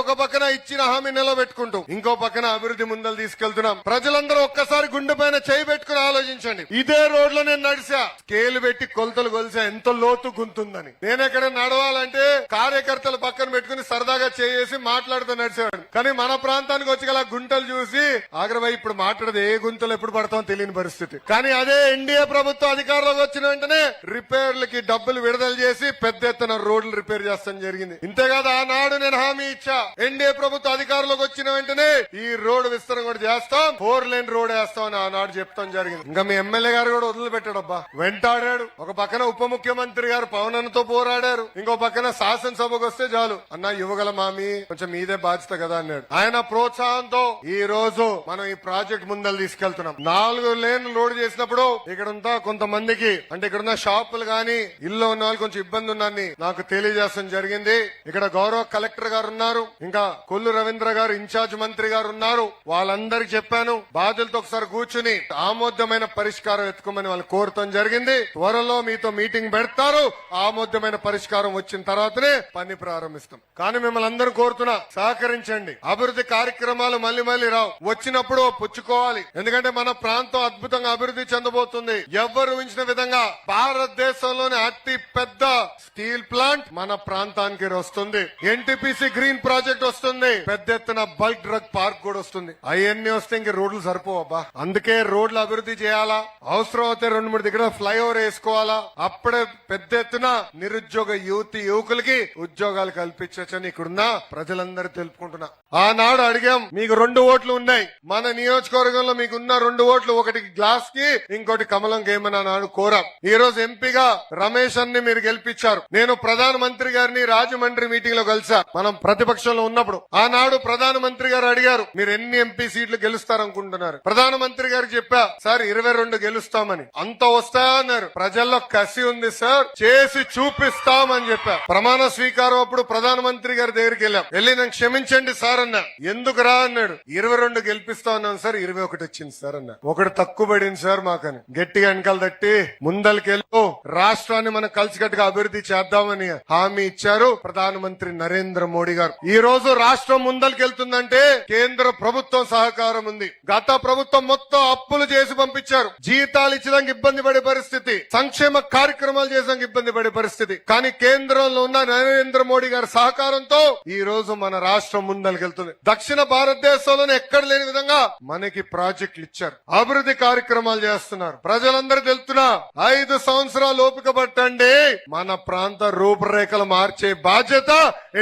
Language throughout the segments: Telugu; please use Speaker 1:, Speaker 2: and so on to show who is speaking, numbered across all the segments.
Speaker 1: ఒక పక్కన ఇచ్చిన హామీ నిలబెట్టుకుంటూ ఇంకో పక్కన అభివృద్ధి ముందలు తీసుకెళ్తున్నాం. ప్రజలందరూ ఒక్కసారి గుండె పైన చేయి పెట్టుకుని ఆలోచించండి. ఇదే రోడ్ లో నేను నడిచా, స్కేల్ పెట్టి కొలతలు కొలిసా ఎంత లోతు గుంతుందని. నేను ఎక్కడ నడవాలంటే కార్యకర్తలు పక్కన పెట్టుకుని సరదాగా చేసి మాట్లాడుతూ నడిచేవాడు. కానీ మన ప్రాంతానికి వచ్చి గల గుంటలు చూసి ఆగ్రహం ఇప్పుడు మాట్లాడదు ఏ గుంతలు ఎప్పుడు పడతామో తెలియని పరిస్థితి. కానీ అదే ఎన్డీఏ ప్రభుత్వం అధికారంలోకి వచ్చిన వెంటనే రిపేర్లకి డబ్బులు విడుదల చేసి పెద్ద ఎత్తున రోడ్లు రిపేర్ చేస్తాం జరిగింది. ఇంతేకాదు ఆనాడు నేను హామీ ఇచ్చా, ఎన్డీఏ ప్రభుత్వం అధికారంలోకి వచ్చిన వెంటనే ఈ రోడ్డు విస్తరణ కూడా చేస్తాం, 4 లేన్ రోడ్ వేస్తాం అని ఆనాడు చెప్తాం జరిగింది. ఇంకా మీ ఎమ్మెల్యే గారు కూడా వదిలిపెట్టాడబ్బా, వెంటాడాడు. ఒక పక్కన ఉప ముఖ్యమంత్రి గారు పవన్ అన్నతో పోరాడారు, ఇంకో పక్కన శాసనసభకు వస్తే చాలు అన్న యువగల మామి కొంచెం మీదే బాధ్యత కదా అన్నాడు. ఆయన ప్రోత్సాహంతో ఈ రోజు మనం ఈ ప్రాజెక్ట్ ముందలు తీసుకెళ్తున్నాం. 4 లేన్ రోడ్ చేసినప్పుడు ఇక్కడంతా కొంతమందికి అంటే ఇక్కడున్న షాపులు గాని ఇల్లు ఉన్న వాళ్ళు కొంచెం ఇబ్బంది ఉందని నాకు తెలియజేస్తాం జరిగింది. ఇక్కడ గౌరవ కలెక్టర్ గారు ఉన్నారు, ఇంకా కొల్లు రవీంద్ర గారు ఇన్ఛార్జ్ మంత్రి గారు ఉన్నారు. వాళ్ళందరికి చెప్పాను, బాధ్యులతో ఒకసారి కూర్చుని ఆమోదమైన పరిష్కారం ఎత్తుకోమని వాళ్ళు కోరటం జరిగింది. త్వరలో మీతో మీటింగ్ పెడతారు, ఆమోదమైన పరిష్కారం వచ్చిన తర్వాతనే పని ప్రారంభిస్తాం. కానీ మిమ్మల్ని అందరూ కోరుతున్నా, సహకరించండి. అభివృద్ధి కార్యక్రమాలు మళ్ళీ రావు, వచ్చినప్పుడు పుచ్చుకోవాలి. ఎందుకంటే మన ప్రాంతం అద్భుతంగా అభివృద్ధి చెందబోతుంది. ఎవ్వరు ఊహించిన విధంగా భారతదేశంలోని అతి పెద్ద స్టీల్ ప్లాంట్ మన ప్రాంతానికి వస్తుంది. ఎన్టీపీసీ గ్రీన్ ప్రాజెక్ట్ వస్తుంది, పెద్ద ఎత్తున బల్క్ డ్రగ్ పార్క్ కూడా వస్తుంది. అవన్నీ వస్తే ఇంక రోడ్లు సరిపోవబ్బా. అందుకే రోడ్లు అభివృద్ధి చేయాలా, అవసరం అయితే 2-3 దగ్గర ఫ్లైఓవర్ వేసుకోవాలా. అప్పుడే పెద్ద ఎత్తున నిరుద్యోగ యువకులకి ఉద్యోగాలు కల్పించచ్చని ఇక్కడున్న ప్రజలందరూ తెలుపుకుంటున్నా. ఆనాడు అడిగాం, మీకు 2 ఓట్లు ఉన్నాయి, మన నియోజకవర్గంలో మీకున్న 2 ఓట్లు, ఒకటి గ్లాస్ కి ఇంకోటి కమలం గేమని ఆనాడు కోరాం. ఈ రోజు ఎంపీగా రమేష్ అన్ని మీరు గెలిపించారు. నేను ప్రధానమంత్రి గారిని రాజమండ్రి మీటింగ్ లో కలిసా, మనం ప్రతిపక్షంలో ఉన్నప్పుడు. ఆనాడు ప్రధానమంత్రి గారు అడిగారు, మీరు ఎన్ని ఎంపీ సీట్లు గెలుస్తారనుకుంటున్నారు? ప్రధానమంత్రి గారికి చెప్పా, సార్ 22 గెలుస్తామని. అంత వస్తాయా అన్నారు. ప్రజల్లో కసి ఉంది సార్, చేసి చూపిస్తామని చెప్పా. ప్రమాణ స్వీకారం అప్పుడు ప్రధానమంత్రి గారి దగ్గరికి వెళ్ళి నన్ను క్షమించండి సార్ అన్నా. ఎందుకు రా అన్నాడు. 22 గెలిపిస్తా ఉన్నాను సార్, 21 వచ్చింది సార్ అన్నా. ఒకటి తక్కువ పడింది సార్ మాకని గట్టిగా వెనకాల తట్టి ముందలకెళ్ళు రాష్ట్రాన్ని మనం కలిసికట్టుగా అభివృద్ధి చేద్దామని హామీ ఇచ్చారు ప్రధానమంత్రి నరేంద్ర మోడీ గారు. ఈ రోజు రాష్ట్రం ముందలకెళ్తుందంటే కేంద్ర ప్రభుత్వం సహకారం ఉంది. గత ప్రభుత్వం మొత్తం అప్పులు చేసి పంపించారు, జీతాలు ఇచ్చడానికి ఇబ్బంది పడే పరిస్థితి, సంక్షేమ కార్యక్రమాలు చేయడానికి ఇబ్బంది పడే పరిస్థితి. కానీ కేంద్రంలో ఉన్న నరేంద్ర మోడీ గారి సహకారంతో ఈ రోజు మన రాష్ట్రం ముందలకెళ్తుంది. దక్షిణ భారతదేశంలోనే ఎక్కడ లేని విధంగా మనకి ప్రాజెక్టులు ఇచ్చారు, అభివృద్ధి కార్యక్రమాలు చేస్తున్నారు. ప్రజలందరూ తెలుస్తున్నా 5 సంవత్సరాలు ఓపిక పట్టండి, మన ప్రాంత రూపురేఖలు మార్చే బాధ్యత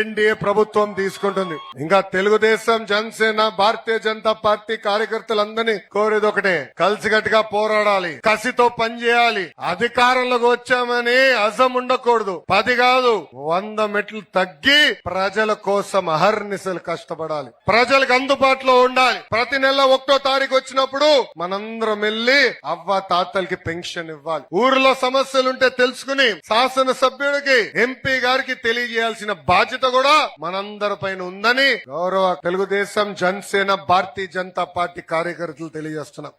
Speaker 1: ఎన్డీఏ ప్రభుత్వం తీసుకుంటుంది. ఇంకా తెలుగుదేశం, జనసేన, భారతీయ జనతా పార్టీ కార్యకర్తలందరినీ కోరేది ఒకటే, కలిసికట్టుగా పోరాడాలి, కసితో పనిచేయాలి. అధికారంలోకి వచ్చామని అజం ఉండకూడదు. 10 కాదు 100 మెట్లు తగ్గి ప్రజల కోసం అహర్నిశలు కష్టపడాలి, ప్రజలకు అందుబాటులో ఉండాలి. ప్రతి నెల 1వ తారీఖు వచ్చినప్పుడు మనందరం వెళ్లి అవ్వ తాతలకి పెన్షన్ ఇవ్వాలి. ఊరిలో సమస్యలుంటే తెలుసుకుని శాసనసభ్యుడికి, ఎంపీ గారికి తెలియజేయాల్సిన బాధ్యత కూడా మనందరి పైన ఉందని గౌరవ తెలుగుదేశం, జనసేన, భారతీయ జనతా పార్టీ కార్యకర్తలు తెలియజేస్తున్నాం.